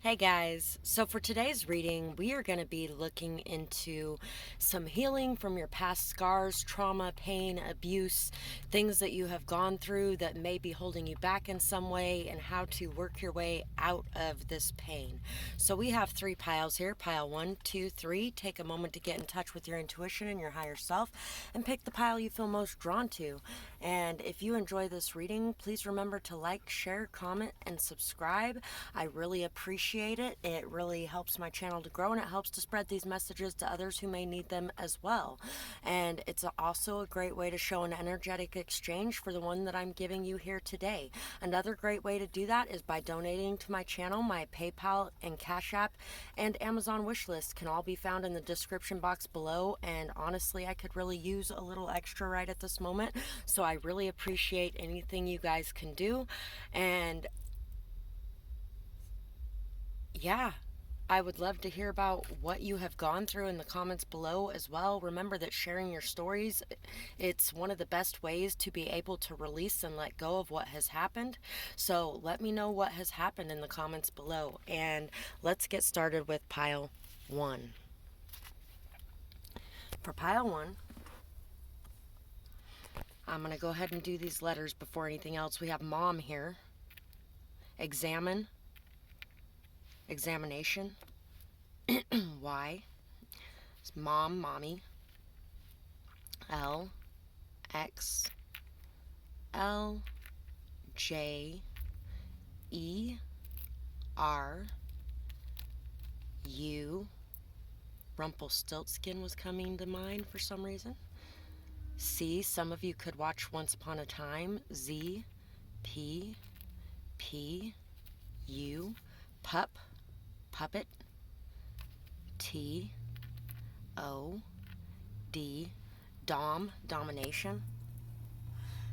Hey guys, so for today's reading, we are going to be looking into some healing from your past scars, trauma, pain, abuse, things that you have gone through that may be holding you back in some way, and how to work your way out of this pain. So we have three piles here, pile 1, 2, 3. Take a moment to get in touch with your intuition and your higher self and pick the pile you feel most drawn to. And if you enjoy this reading, please remember to like, share, comment, and subscribe. I really appreciate it. It really helps my channel to grow, and it helps to spread these messages to others who may need them as well. And it's also a great way to show an energetic exchange for the one that I'm giving you here today. Another great way to do that is by donating to my channel. My PayPal and Cash App and Amazon wish list can all be found in the description box below, and honestly, I could really use a little extra right at this moment, so I really appreciate anything you guys can do. And yeah, I would love to hear about what you have gone through in the comments below as well. Remember that sharing your stories, it's one of the best ways to be able to release and let go of what has happened. So let me know what has happened in the comments below. And let's get started with pile 1. For pile 1, I'm going to go ahead and do these letters before anything else. We have mom here. Examine. Examination. Y. It's mom, mommy. L. X. L. J. E. R. U. Rumpelstiltskin was coming to mind for some reason. C. Some of you could watch Once Upon a Time. Z. P. P. U. Pup. Puppet. T. O. D. Dom. Domination.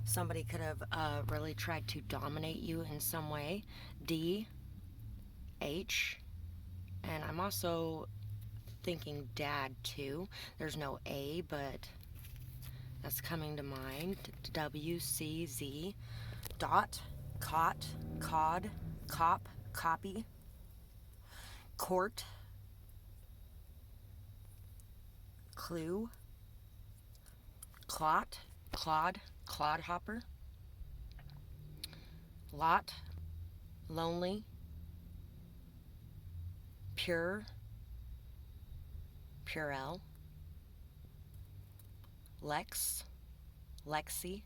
Somebody could have really tried to dominate you in some way. D. H. And I'm also thinking dad too. There's no A, but that's coming to mind. W. C. Z. Dot. Cot. Cod. Cop. Copy. Court. Clue. Clot. Clod. Clodhopper. Lot. Lonely. Pure. Purell. Lex. Lexi.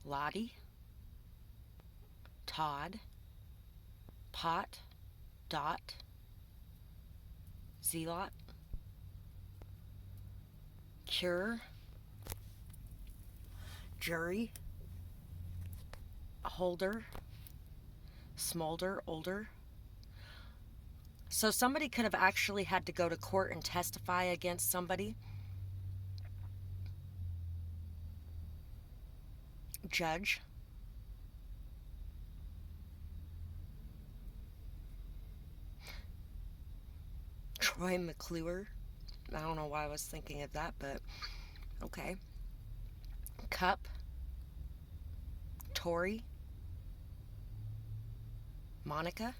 Lottie. Todd. Pot. Dot. Zealot. Cure. Jury. Holder. Smolder. Older. So somebody could have actually had to go to court and testify against somebody. Judge. Troy McClure. I don't know why I was thinking of that, but okay. Cup. Tori. Monica.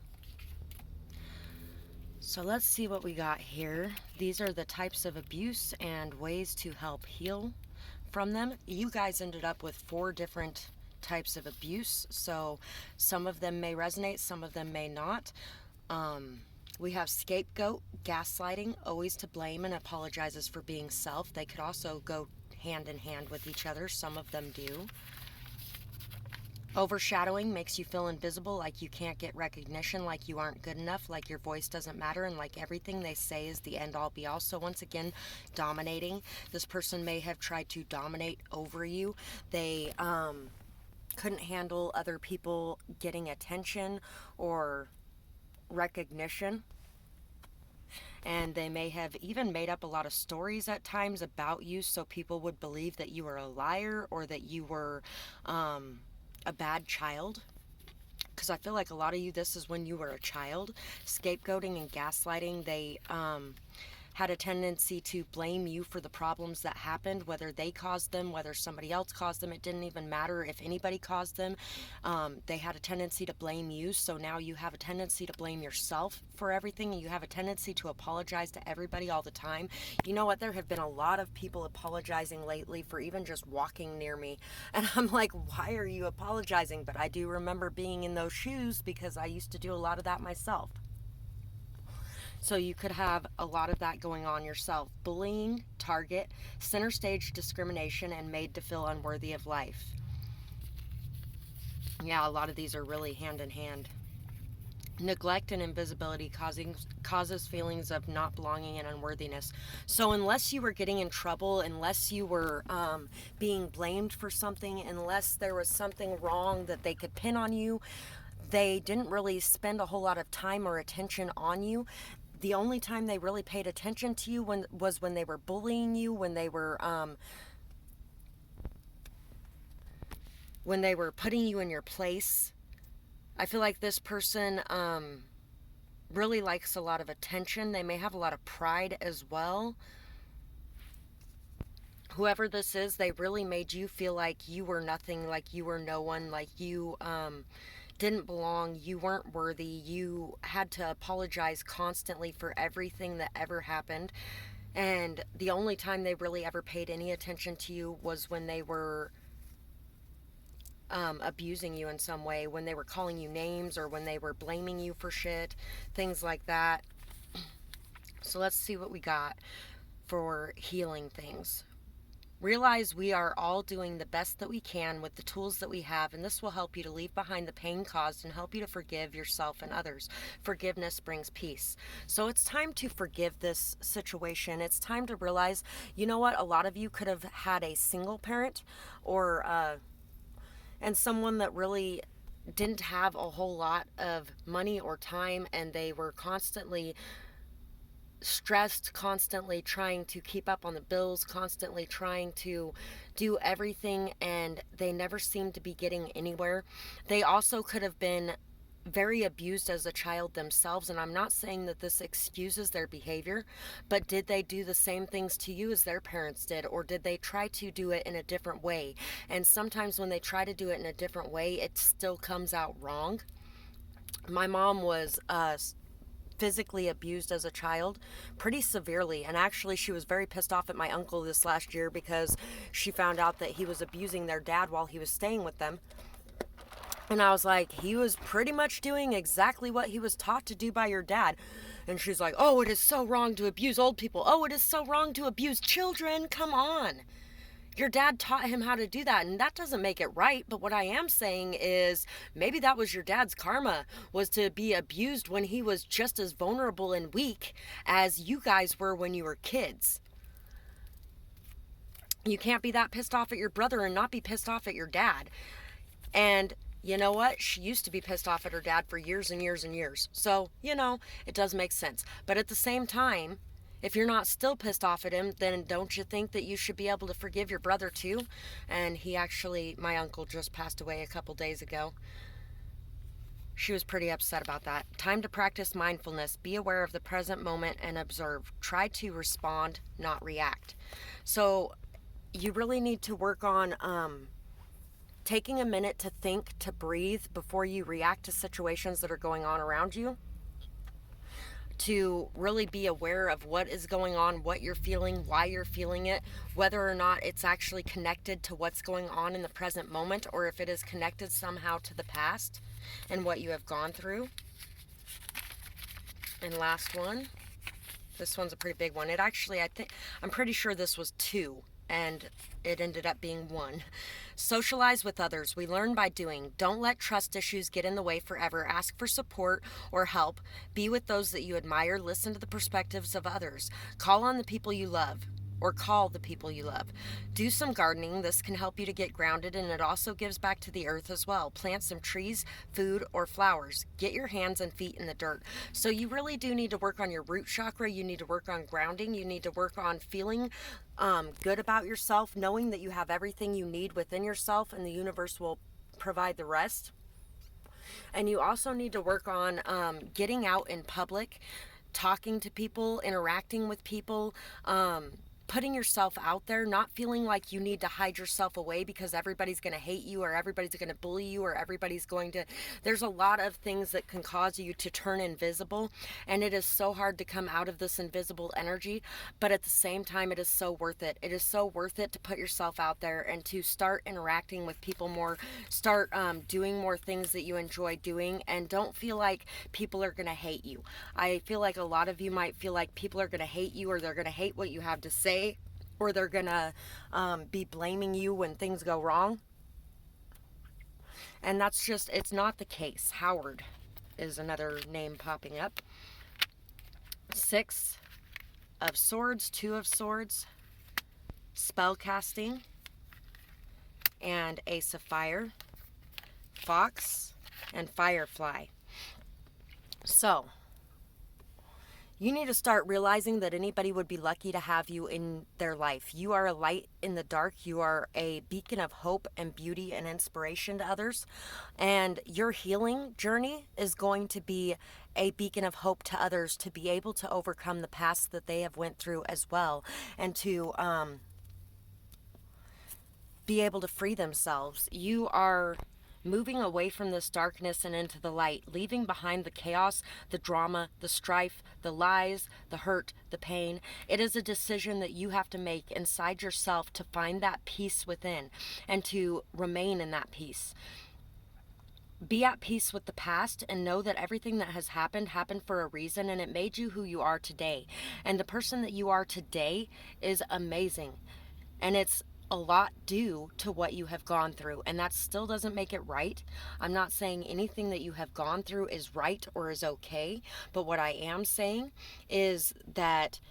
So let's see what we got here. These are the types of abuse and ways to help heal from them. You guys ended up with 4 different types of abuse, so some of them may resonate, some of them may not. We have scapegoat, gaslighting, always to blame and apologizes for being self. They could also go hand in hand with each other. Some of them do. Overshadowing makes you feel invisible, like you can't get recognition, like you aren't good enough, like your voice doesn't matter, and like everything they say is the end-all be-all. So once again, dominating. This person may have tried to dominate over you. They couldn't handle other people getting attention or recognition, and they may have even made up a lot of stories at times about you so people would believe that you were a liar or that you were a bad child, because I feel like a lot of you, this is when you were a child. Scapegoating and gaslighting, they had a tendency to blame you for the problems that happened, whether they caused them, whether somebody else caused them. It didn't even matter if anybody caused them. They had a tendency to blame you. So now you have a tendency to blame yourself for everything. And you have a tendency to apologize to everybody all the time. You know what? There have been a lot of people apologizing lately for even just walking near me. And I'm like, why are you apologizing? But I do remember being in those shoes because I used to do a lot of that myself. So you could have a lot of that going on yourself. Bullying, target, center stage discrimination, and made to feel unworthy of life. Yeah, a lot of these are really hand in hand. Neglect and invisibility causes feelings of not belonging and unworthiness. So unless you were getting in trouble, unless you were being blamed for something, unless there was something wrong that they could pin on you, they didn't really spend a whole lot of time or attention on you. The only time they really paid attention to you was when they were bullying you, when they were putting you in your place. I feel like this person really likes a lot of attention. They may have a lot of pride as well. Whoever this is, they really made you feel like you were nothing, like you were no one, like you didn't belong, you weren't worthy, you had to apologize constantly for everything that ever happened. And the only time they really ever paid any attention to you was when they were abusing you in some way, when they were calling you names or when they were blaming you for shit, things like that. So let's see what we got for healing things. Realize we are all doing the best that we can with the tools that we have, and this will help you to leave behind the pain caused and help you to forgive yourself and others. Forgiveness brings peace. So it's time to forgive this situation. It's time to realize, you know what, a lot of you could have had a single parent or and someone that really didn't have a whole lot of money or time, and they were constantly stressed, constantly trying to keep up on the bills, constantly trying to do everything, and they never seemed to be getting anywhere. They also could have been very abused as a child themselves, and I'm not saying that this excuses their behavior, but did they do the same things to you as their parents did, or did they try to do it in a different way? And sometimes when they try to do it in a different way, it still comes out wrong. My mom was physically abused as a child pretty severely, and actually she was very pissed off at my uncle this last year because she found out that he was abusing their dad while he was staying with them. And I was like, he was pretty much doing exactly what he was taught to do by your dad. And she's like, oh, it is so wrong to abuse old people. Oh, it is so wrong to abuse children. Come on. Your dad taught him how to do that, and that doesn't make it right. But what I am saying is maybe that was your dad's karma, was to be abused when he was just as vulnerable and weak as you guys were when you were kids. You can't be that pissed off at your brother and not be pissed off at your dad. And you know what? She used to be pissed off at her dad for years and years and years. So, it does make sense. But at the same time, if you're not still pissed off at him, then don't you think that you should be able to forgive your brother too? And my uncle just passed away a couple days ago. She was pretty upset about that. Time to practice mindfulness. Be aware of the present moment and observe. Try to respond, not react. So you really need to work on taking a minute to think, to breathe before you react to situations that are going on around you, to really be aware of what is going on, what you're feeling, why you're feeling it, whether or not it's actually connected to what's going on in the present moment, or if it is connected somehow to the past and what you have gone through. And last one, this one's a pretty big one. I'm pretty sure this was 2, and it ended up being 1. Socialize with others. We learn by doing. Don't let trust issues get in the way forever. Ask for support or help. Be with those that you admire. Listen to the perspectives of others. Call on the people you love. Or call the people you love. Do some gardening. This can help you to get grounded, and it also gives back to the earth as well. Plant some trees, food, or flowers. Get your hands and feet in the dirt. So you really do need to work on your root chakra. You need to work on grounding. You need to work on feeling good about yourself, knowing that you have everything you need within yourself, and the universe will provide the rest. And you also need to work on getting out in public talking to people, interacting with people, putting yourself out there, not feeling like you need to hide yourself away because everybody's going to hate you or everybody's going to bully you or everybody's going to. There's a lot of things that can cause you to turn invisible, and it is so hard to come out of this invisible energy, but at the same time, it is so worth it. It is so worth it to put yourself out there and to start interacting with people more, start doing more things that you enjoy doing, and don't feel like people are going to hate you. I feel like a lot of you might feel like people are going to hate you, or they're going to hate what you have to say, or they're gonna be blaming you when things go wrong. And that's just, it's not the case. Howard is another name popping up. 6 of Swords, 2 of Swords, spell casting, and Ace of Fire, Fox, and Firefly. So you need to start realizing that anybody would be lucky to have you in their life. You are a light in the dark. You are a beacon of hope and beauty and inspiration to others. And your healing journey is going to be a beacon of hope to others to be able to overcome the past that they have went through as well, and to be able to free themselves. You are moving away from this darkness and into the light, leaving behind the chaos, the drama, the strife, the lies, the hurt, the pain. It is a decision that you have to make inside yourself to find that peace within and to remain in that peace. Be at peace with the past and know that everything that has happened for a reason, and it made you who you are today. And the person that you are today is amazing. And it's a lot due to what you have gone through, and that still doesn't make it right. I'm not saying anything that you have gone through is right or is okay, but what I am saying is that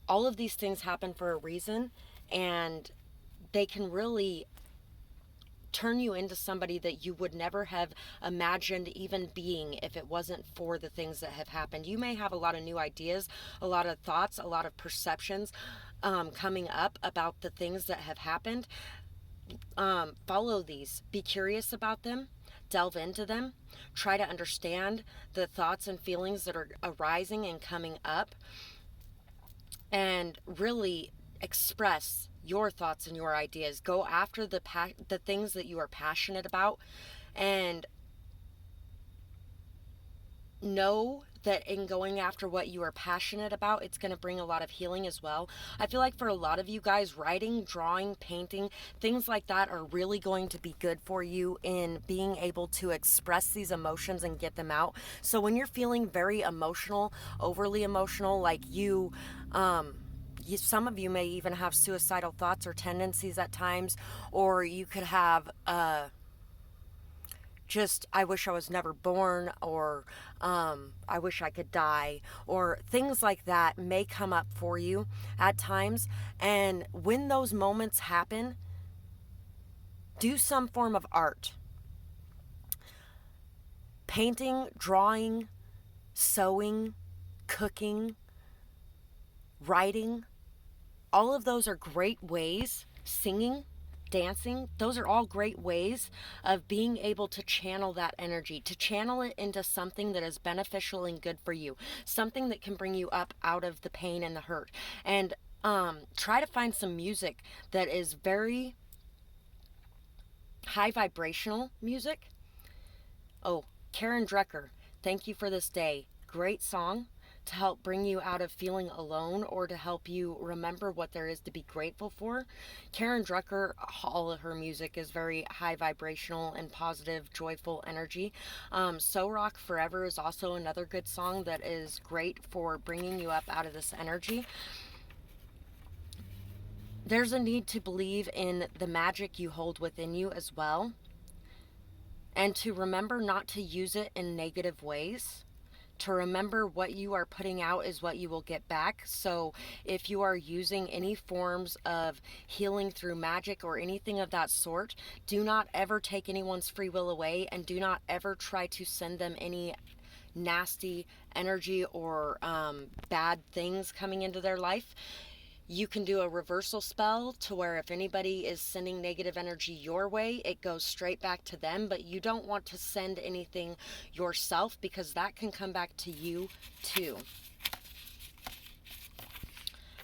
all of these things happen for a reason, and they can really turn you into somebody that you would never have imagined even being if it wasn't for the things that have happened. You may have a lot of new ideas, a lot of thoughts, a lot of perceptions coming up about the things that have happened. Follow these. Be curious about them. Delve into them. Try to understand the thoughts and feelings that are arising and coming up. And really express your thoughts and your ideas. Go after the things that you are passionate about, and know that in going after what you are passionate about, it's going to bring a lot of healing as well. I feel like for a lot of you guys, writing, drawing, painting, things like that are really going to be good for you in being able to express these emotions and get them out. So when you're feeling very emotional, overly emotional, like some of you may even have suicidal thoughts or tendencies at times, or you could have just, I wish I was never born, or I wish I could die, or things like that may come up for you at times. And when those moments happen, do some form of art. Painting, drawing, sewing, cooking, writing, all of those are great ways. Singing, dancing, those are all great ways of being able to channel that energy, to channel it into something that is beneficial and good for you, something that can bring you up out of the pain and the hurt. And try to find some music that is very high vibrational music. Oh, Karen Drecker, Thank You for This Day. Great song to help bring you out of feeling alone, or to help you remember what there is to be grateful for. Karen Drucker, all of her music is very high vibrational and positive, joyful energy. So Rock Forever is also another good song that is great for bringing you up out of this energy. There's a need to believe in the magic you hold within you as well, and to remember not to use it in negative ways. To remember what you are putting out is what you will get back. So if you are using any forms of healing through magic or anything of that sort, do not ever take anyone's free will away, and do not ever try to send them any nasty energy or bad things coming into their life. You can do a reversal spell to where if anybody is sending negative energy your way, it goes straight back to them, but you don't want to send anything yourself, because that can come back to you too.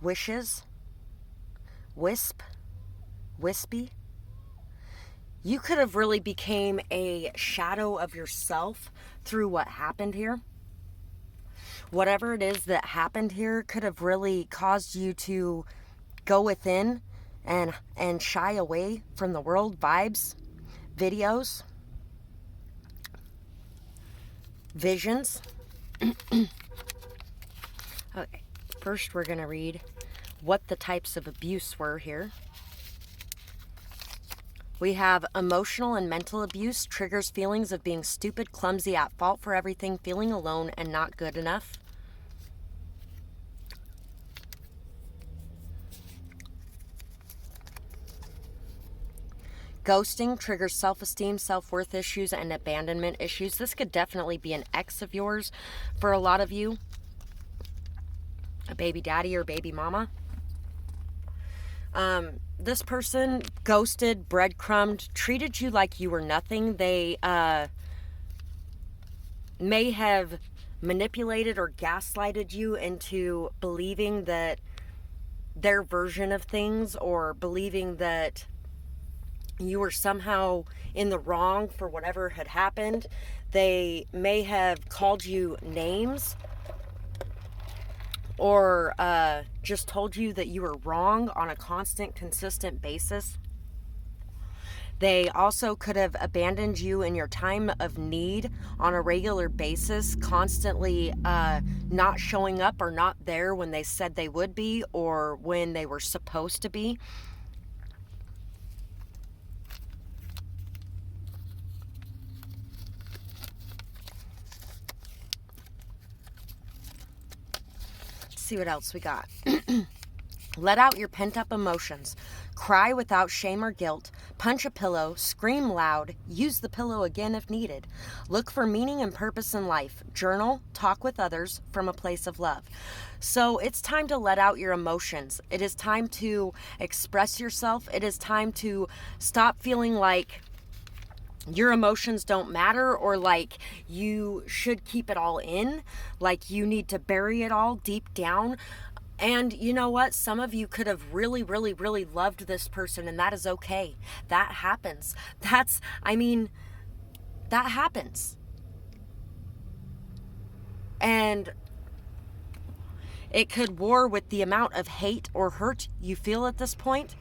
wishes, wisp, wispy. You could have really became a shadow of yourself through what happened here. Whatever it is that happened here could have really caused you to go within and shy away from the world vibes, videos, visions. Okay, first we're going to read what the types of abuse were here. We have emotional and mental abuse triggers feelings of being stupid, clumsy, at fault for everything, feeling alone, and not good enough. Ghosting triggers self-esteem, self-worth issues, and abandonment issues. This could definitely be an ex of yours for a lot of you. A baby daddy or baby mama. This person ghosted, breadcrumbed, treated you like you were nothing. They may have manipulated or gaslighted you into believing that their version of things, or believing that you were somehow in the wrong for whatever had happened. They may have called you names, or just told you that you were wrong on a constant, consistent basis. They also could have abandoned you in your time of need on a regular basis, constantly not showing up or not there when they said they would be or when they were supposed to be. Let's see what else we got. Let out your pent-up emotions. Cry without shame or guilt. Punch a pillow. Scream loud. Use the pillow again if needed. Look for meaning and purpose in life. Journal. Talk with others from a place of love. So it's time to let out your emotions. It is time to express yourself. It is time to stop feeling like your emotions don't matter, or like you should keep it all in, like you need to bury it all deep down. And you know what? Some of you could have really, really, really loved this person, and that is okay. That happens. That happens. And it could war with the amount of hate or hurt you feel at this point.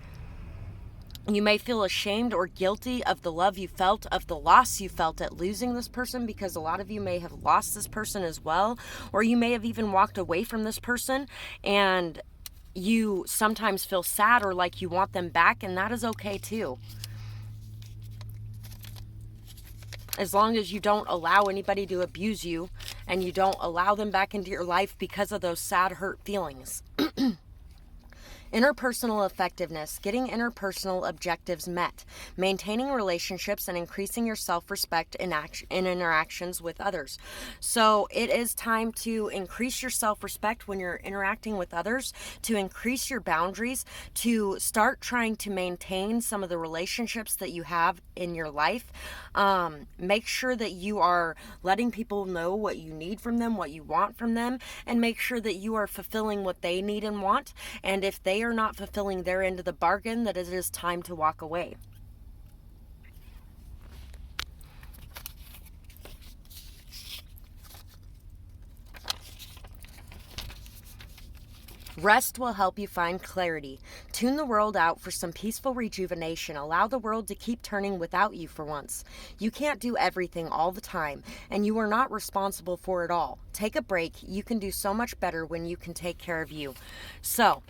You may feel ashamed or guilty of the love you felt, of the loss you felt at losing this person, because a lot of you may have lost this person as well, or you may have even walked away from this person, and you sometimes feel sad or like you want them back, and that is okay too. As long as you don't allow anybody to abuse you and you don't allow them back into your life because of those sad, hurt feelings. Interpersonal effectiveness, getting interpersonal objectives met, maintaining relationships and increasing your self-respect in interactions with others. So it is time to increase your self-respect when you're interacting with others, to increase your boundaries, to start trying to maintain some of the relationships that you have in your life. Make sure that you are letting people know what you need from them, what you want from them, and make sure that you are fulfilling what they need and want. And if they are not fulfilling their end of the bargain, that it is time to walk away. Rest will help you find clarity. Tune the world out for some peaceful rejuvenation. Allow the world to keep turning without you for once. You can't do everything all the time, and you are not responsible for it all. Take a break. You can do so much better when you can take care of you. So,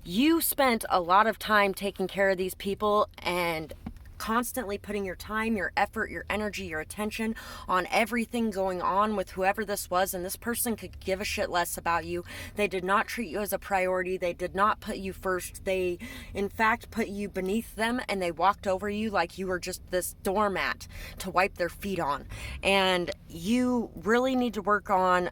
you spent a lot of time taking care of these people and constantly putting your time, your effort, your energy, your attention on everything going on with whoever this was, and this person could give a shit less about you. They did not treat you as a priority. They did not put you first. They, in fact, put you beneath them, and they walked over you like you were just this doormat to wipe their feet on. And you really need to work on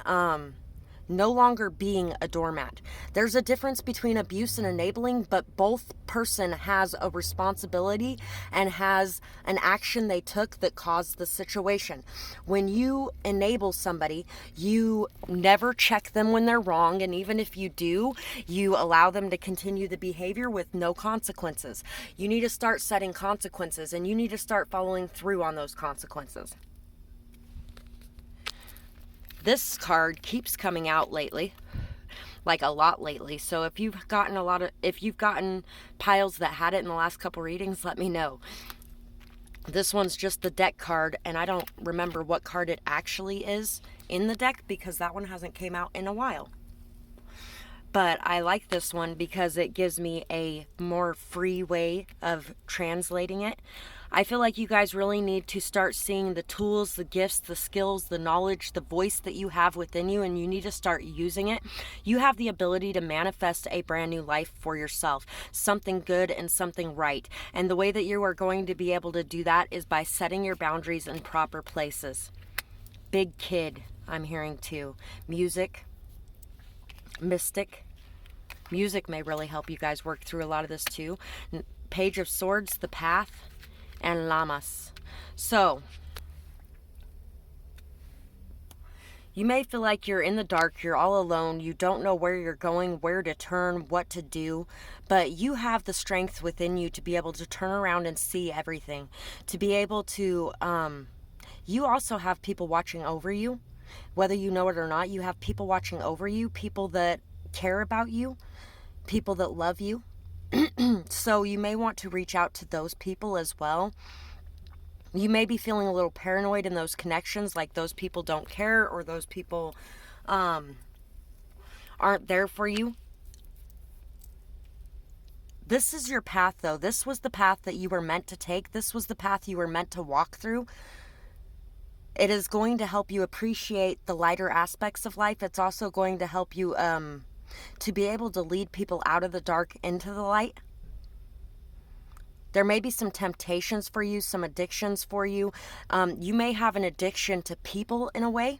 no longer being a doormat. There's a difference between abuse and enabling, but both person has a responsibility and has an action they took that caused the situation. When you enable somebody, you never check them when they're wrong, and even if you do, you allow them to continue the behavior with no consequences. You need to start setting consequences, and you need to start following through on those consequences. This card keeps coming out lately, like a lot lately. So if you've gotten piles that had it in the last couple readings, let me know. This one's just the deck card, and I don't remember what card it actually is in the deck because that one hasn't came out in a while. But I like this one because it gives me a more free way of translating it. I feel like you guys really need to start seeing the tools, the gifts, the skills, the knowledge, the voice that you have within you, and you need to start using it. You have the ability to manifest a brand new life for yourself, something good and something right. And the way that you are going to be able to do that is by setting your boundaries in proper places. Big kid, I'm hearing too. Music, mystic. Music may really help you guys work through a lot of this too. Page of Swords, the Path, and Lamas. So, you may feel like you're in the dark, you're all alone, you don't know where you're going, where to turn, what to do, but you have the strength within you to be able to turn around and see everything, to be able to, you also have people watching over you, whether you know it or not. You have people watching over you, people that care about you, people that love you. So you may want to reach out to those people as well. You may be feeling a little paranoid in those connections, like those people don't care or those people aren't there for you. This is your path, though. This was the path that you were meant to take. This was the path you were meant to walk through. It is going to help you appreciate the lighter aspects of life. It's also going to help you to be able to lead people out of the dark into the light. There may be some temptations for you, some addictions for you. You may have an addiction to people in a way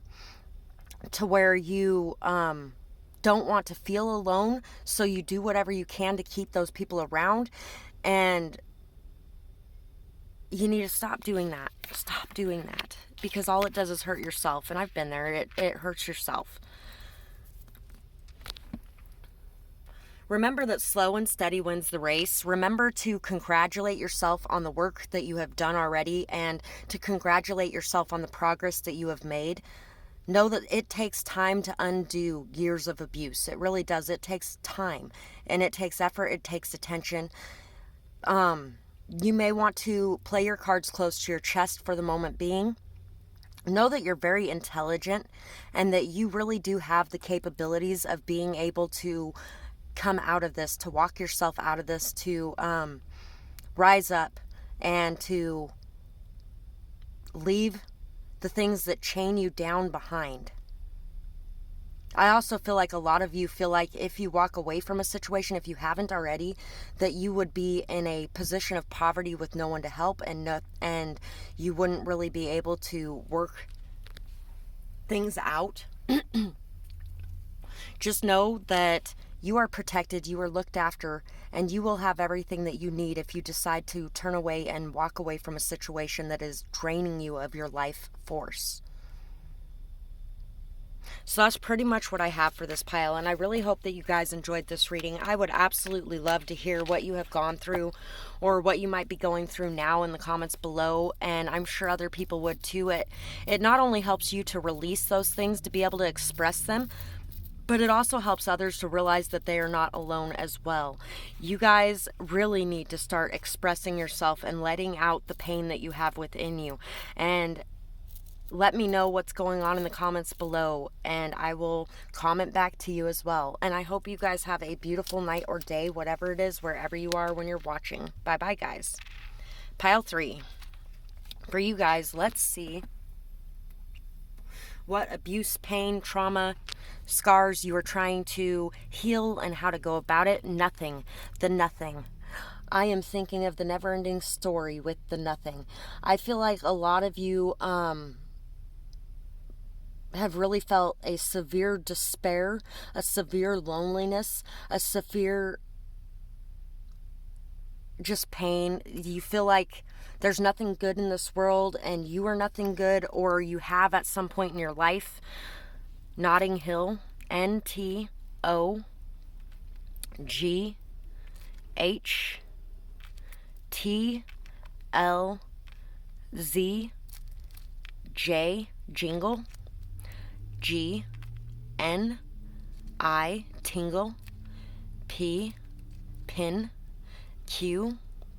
to where you don't want to feel alone, so you do whatever you can to keep those people around, and you need to stop doing that. Stop doing that, because all it does is hurt yourself, and I've been there. It hurts yourself. Remember that slow and steady wins the race. Remember to congratulate yourself on the work that you have done already and to congratulate yourself on the progress that you have made. Know that it takes time to undo years of abuse. It really does. It takes time and it takes effort. It takes attention. You may want to play your cards close to your chest for the moment being. Know that you're very intelligent and that you really do have the capabilities of being able to come out of this, to walk yourself out of this, to rise up and to leave the things that chain you down behind. I also feel like a lot of you feel like if you walk away from a situation, if you haven't already, that you would be in a position of poverty with no one to help, and you wouldn't really be able to work things out. Just know that you are protected, you are looked after, and you will have everything that you need if you decide to turn away and walk away from a situation that is draining you of your life force. So that's pretty much what I have for this pile, and I really hope that you guys enjoyed this reading. I would absolutely love to hear what you have gone through or what you might be going through now in the comments below, and I'm sure other people would too. It not only helps you to release those things, to be able to express them, but it also helps others to realize that they are not alone as well. You guys really need to start expressing yourself and letting out the pain that you have within you. And let me know what's going on in the comments below, and I will comment back to you as well. And I hope you guys have a beautiful night or day, whatever it is, wherever you are when you're watching. Bye-bye, guys. Pile 3. For you guys, let's see what abuse, pain, trauma, scars you are trying to heal and how to go about it. Nothing. The nothing. I am thinking of the never-ending story with the nothing. I feel like a lot of you have really felt a severe despair, a severe loneliness, a severe just pain. You feel like there's nothing good in this world and you are nothing good, or you have at some point in your life. Notting Hill, NTOGHTLZ, jingle, GNI, tingle, P, pin, Q,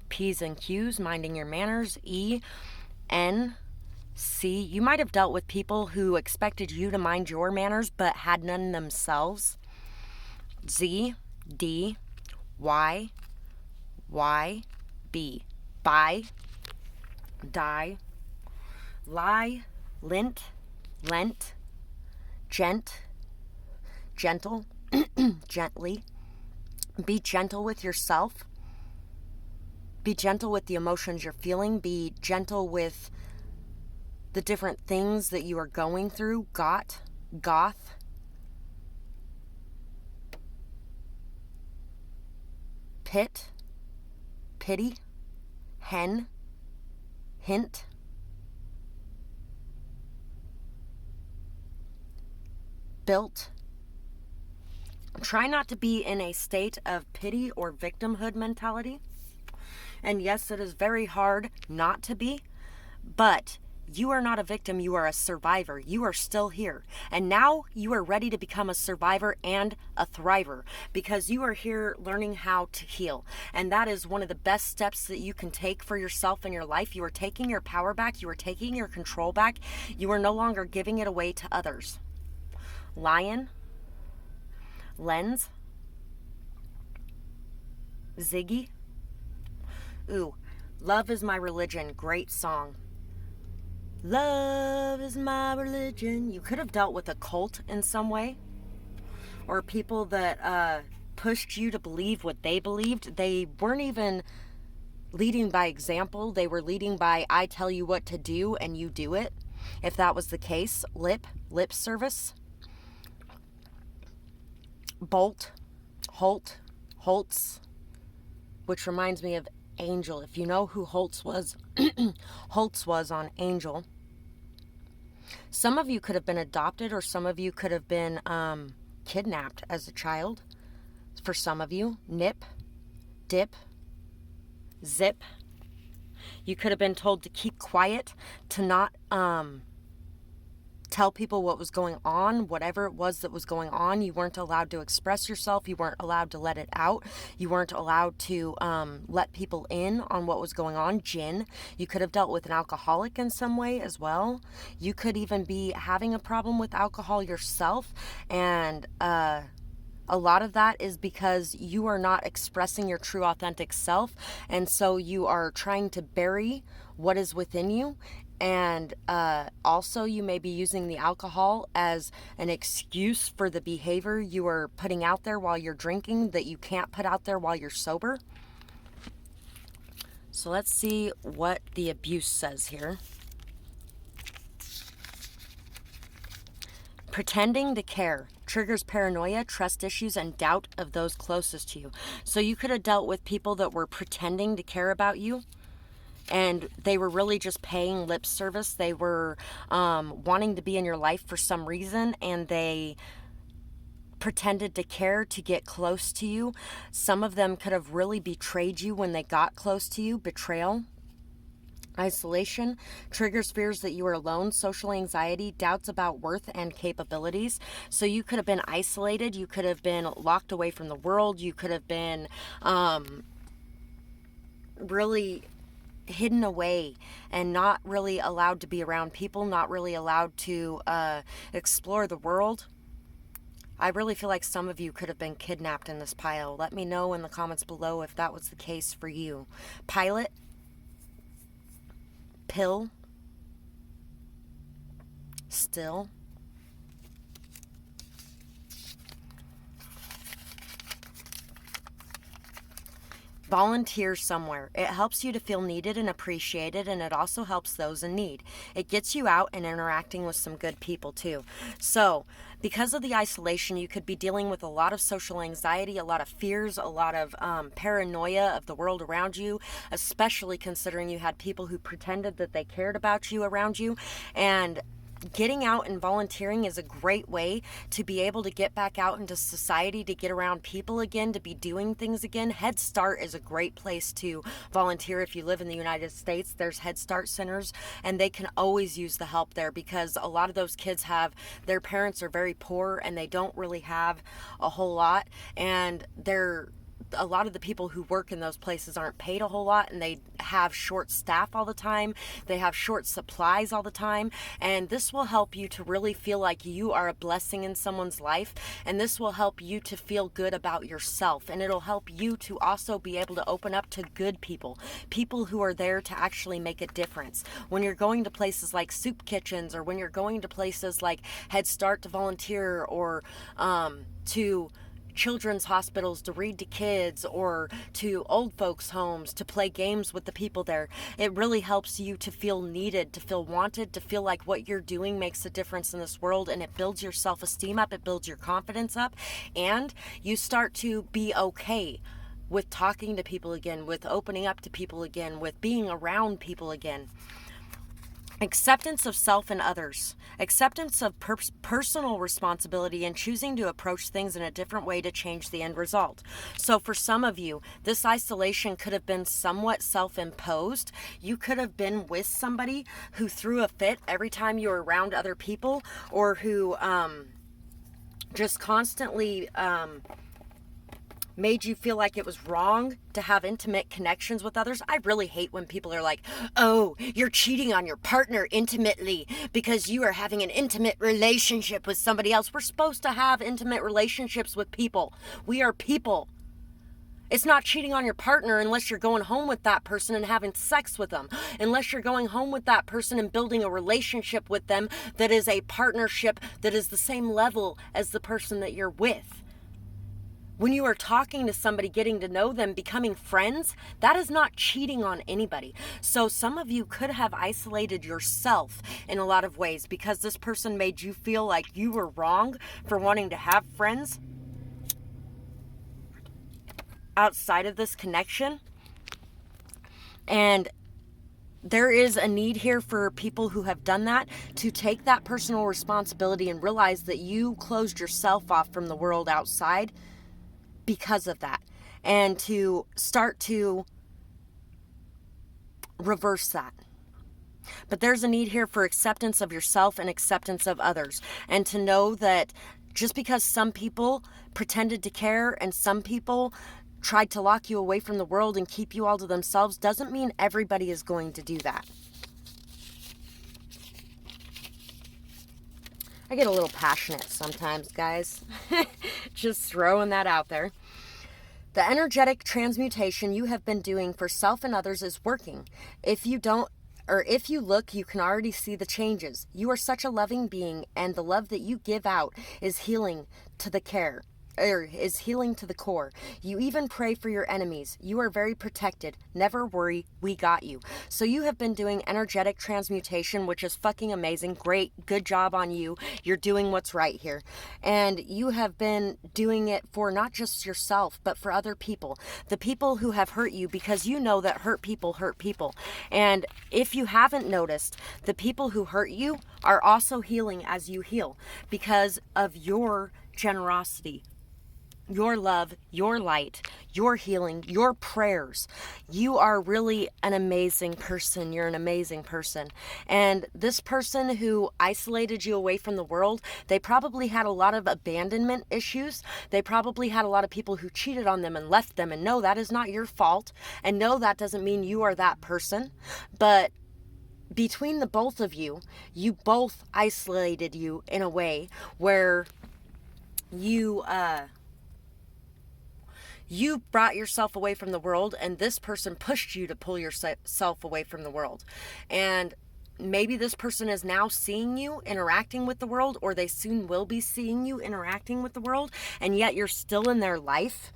P's and Q's, minding your manners, EN, C. You might have dealt with people who expected you to mind your manners but had none themselves. Z, D, Y, B. Buy, die, lie, lint, lent, gentle, gently. Be gentle with yourself. Be gentle with the emotions you're feeling. Be gentle with the different things that you are going through. Goth, pit, pity, hen, hint, built. Try not to be in a state of pity or victimhood mentality. And yes, it is very hard not to be, but you are not a victim, you are a survivor. You are still here. And now you are ready to become a survivor and a thriver, because you are here learning how to heal. And that is one of the best steps that you can take for yourself in your life. You are taking your power back. You are taking your control back. You are no longer giving it away to others. Lion, lens, Ziggy. Ooh, Love is My Religion, great song. Love is my religion. You could have dealt with a cult in some way, or people that pushed you to believe what they believed. They weren't even leading by example. They were leading by, I tell you what to do and you do it. If that was the case, lip service. Bolt, Holtz, which reminds me of Angel. If you know who Holtz was, Holtz was on Angel. Some of you could have been adopted, or some of you could have been kidnapped as a child. For some of you, nip, dip, zip. You could have been told to keep quiet, to not tell people what was going on, whatever it was that was going on. You weren't allowed to express yourself. You weren't allowed to let it out. You weren't allowed to let people in on what was going on. Gin. You could have dealt with an alcoholic in some way as well. You could even be having a problem with alcohol yourself, and a lot of that is because you are not expressing your true authentic self, and so you are trying to bury what is within you. And also, you may be using the alcohol as an excuse for the behavior you are putting out there while you're drinking that you can't put out there while you're sober. So let's see what the abuse says here. Pretending to care triggers paranoia, trust issues, and doubt of those closest to you. So you could have dealt with people that were pretending to care about you, and they were really just paying lip service. They were wanting to be in your life for some reason, and they pretended to care to get close to you. Some of them could have really betrayed you when they got close to you. Betrayal. Isolation triggers fears that you are alone, social anxiety, doubts about worth and capabilities. So you could have been isolated. You could have been locked away from the world. You could have been really hidden away and not really allowed to be around people, not really allowed to explore the world. I really feel like some of you could have been kidnapped in this pile. Let me know in the comments below if that was the case for you. Pilot, pill, still, Volunteer somewhere. It helps you to feel needed and appreciated, and it also helps those in need. It gets you out and interacting with some good people too. So, because of the isolation, you could be dealing with a lot of social anxiety, a lot of fears, a lot of paranoia of the world around you, especially considering you had people who pretended that they cared about you around you. And getting out and volunteering is a great way to be able to get back out into society, to get around people again, to be doing things again. Head Start is a great place to volunteer. If you live in the United States, there's Head Start centers, and they can always use the help there, because a lot of those kids their parents are very poor and they don't really have a whole lot, and a lot of the people who work in those places aren't paid a whole lot, and they have short staff all the time. They have short supplies all the time. And this will help you to really feel like you are a blessing in someone's life. And this will help you to feel good about yourself. And it'll help you to also be able to open up to good people, people who are there to actually make a difference. When you're going to places like soup kitchens, or when you're going to places like Head Start to volunteer, or to children's hospitals to read to kids, or to old folks' homes to play games with the people there, it really helps you to feel needed, to feel wanted, to feel like what you're doing makes a difference in this world. And it builds your self-esteem up, it builds your confidence up, and you start to be okay with talking to people again, with opening up to people again, with being around people again. Acceptance of self and others. Acceptance of personal responsibility, and choosing to approach things in a different way to change the end result. So for some of you, this isolation could have been somewhat self-imposed. You could have been with somebody who threw a fit every time you were around other people, or who just constantly made you feel like it was wrong to have intimate connections with others. I really hate when people are like, oh, you're cheating on your partner intimately because you are having an intimate relationship with somebody else. We're supposed to have intimate relationships with people. We are people. It's not cheating on your partner unless you're going home with that person and having sex with them. Unless you're going home with that person and building a relationship with them that is a partnership that is the same level as the person that you're with. When you are talking to somebody, getting to know them, becoming friends, that is not cheating on anybody. So some of you could have isolated yourself in a lot of ways because this person made you feel like you were wrong for wanting to have friends outside of this connection. And there is a need here for people who have done that to take that personal responsibility and realize that you closed yourself off from the world outside because of that, and to start to reverse that. But there's a need here for acceptance of yourself and acceptance of others, and to know that just because some people pretended to care and some people tried to lock you away from the world and keep you all to themselves doesn't mean everybody is going to do that. I get a little passionate sometimes, guys. Just throwing that out there. The energetic transmutation you have been doing for self and others is working. If you look, you can already see the changes. You are such a loving being, and the love that you give out is healing to the core. You even pray for your enemies. You are very protected. Never worry, we got you. So you have been doing energetic transmutation, which is fucking amazing. Great, good job on you. You're doing what's right here. And you have been doing it for not just yourself, but for other people. The people who have hurt you, because you know that hurt people hurt people. And if you haven't noticed, the people who hurt you are also healing as you heal because of your generosity, your love, your light, your healing, your prayers. You are really an amazing person. You're an amazing person. And this person who isolated you away from the world, they probably had a lot of abandonment issues. They probably had a lot of people who cheated on them and left them. And no, that is not your fault. And no, that doesn't mean you are that person. But between the both of you, you both isolated you in a way where you brought yourself away from the world, and this person pushed you to pull yourself away from the world. And maybe this person is now seeing you interacting with the world, or they soon will be seeing you interacting with the world, and yet you're still in their life.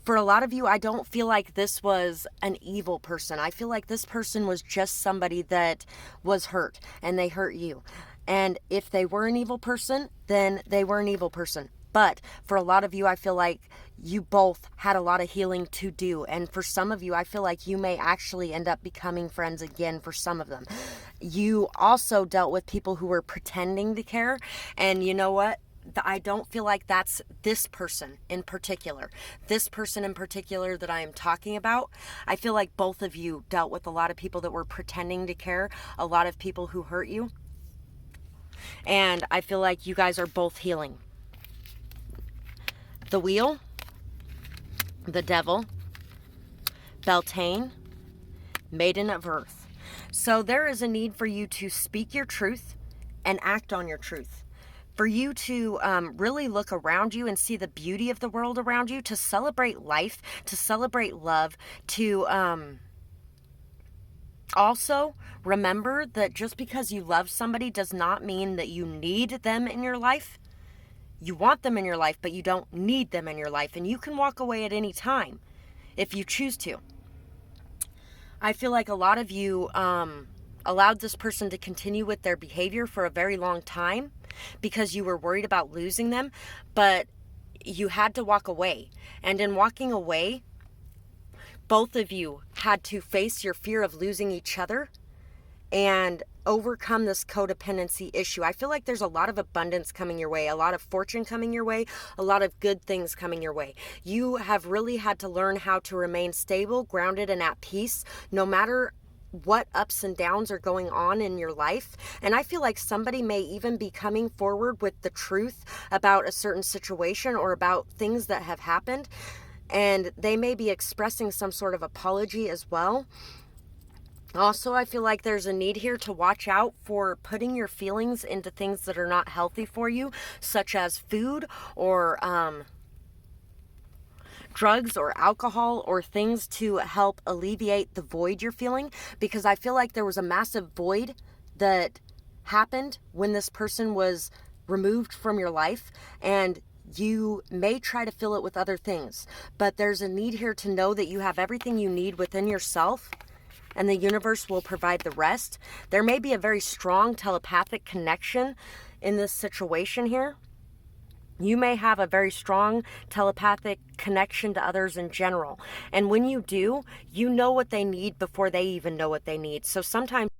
For a lot of you, I don't feel like this was an evil person. I feel like this person was just somebody that was hurt and they hurt you. And if they were an evil person, then they were an evil person. But for a lot of you, I feel like you both had a lot of healing to do. And for some of you, I feel like you may actually end up becoming friends again for some of them. You also dealt with people who were pretending to care. And you know what? I don't feel like that's this person in particular. This person in particular that I am talking about, I feel like both of you dealt with a lot of people that were pretending to care, a lot of people who hurt you. And I feel like you guys are both healing. The Wheel, the Devil, Beltane, Maiden of Earth. So there is a need for you to speak your truth and act on your truth. For you to really look around you and see the beauty of the world around you, to celebrate life, to celebrate love, to also remember that just because you love somebody does not mean that you need them in your life. You want them in your life, but you don't need them in your life. And you can walk away at any time if you choose to. I feel like a lot of you allowed this person to continue with their behavior for a very long time because you were worried about losing them, but you had to walk away. And in walking away, both of you had to face your fear of losing each other and overcome this codependency issue. I feel like there's a lot of abundance coming your way, a lot of fortune coming your way, a lot of good things coming your way. You have really had to learn how to remain stable, grounded, and at peace, no matter what ups and downs are going on in your life. And I feel like somebody may even be coming forward with the truth about a certain situation or about things that have happened. And they may be expressing some sort of apology as well. Also, I feel like there's a need here to watch out for putting your feelings into things that are not healthy for you, such as food or drugs or alcohol or things to help alleviate the void you're feeling. Because I feel like there was a massive void that happened when this person was removed from your life, and you may try to fill it with other things. But there's a need here to know that you have everything you need within yourself, and the universe will provide the rest. There may be a very strong telepathic connection in this situation here. You may have a very strong telepathic connection to others in general. And when you do, you know what they need before they even know what they need. So sometimes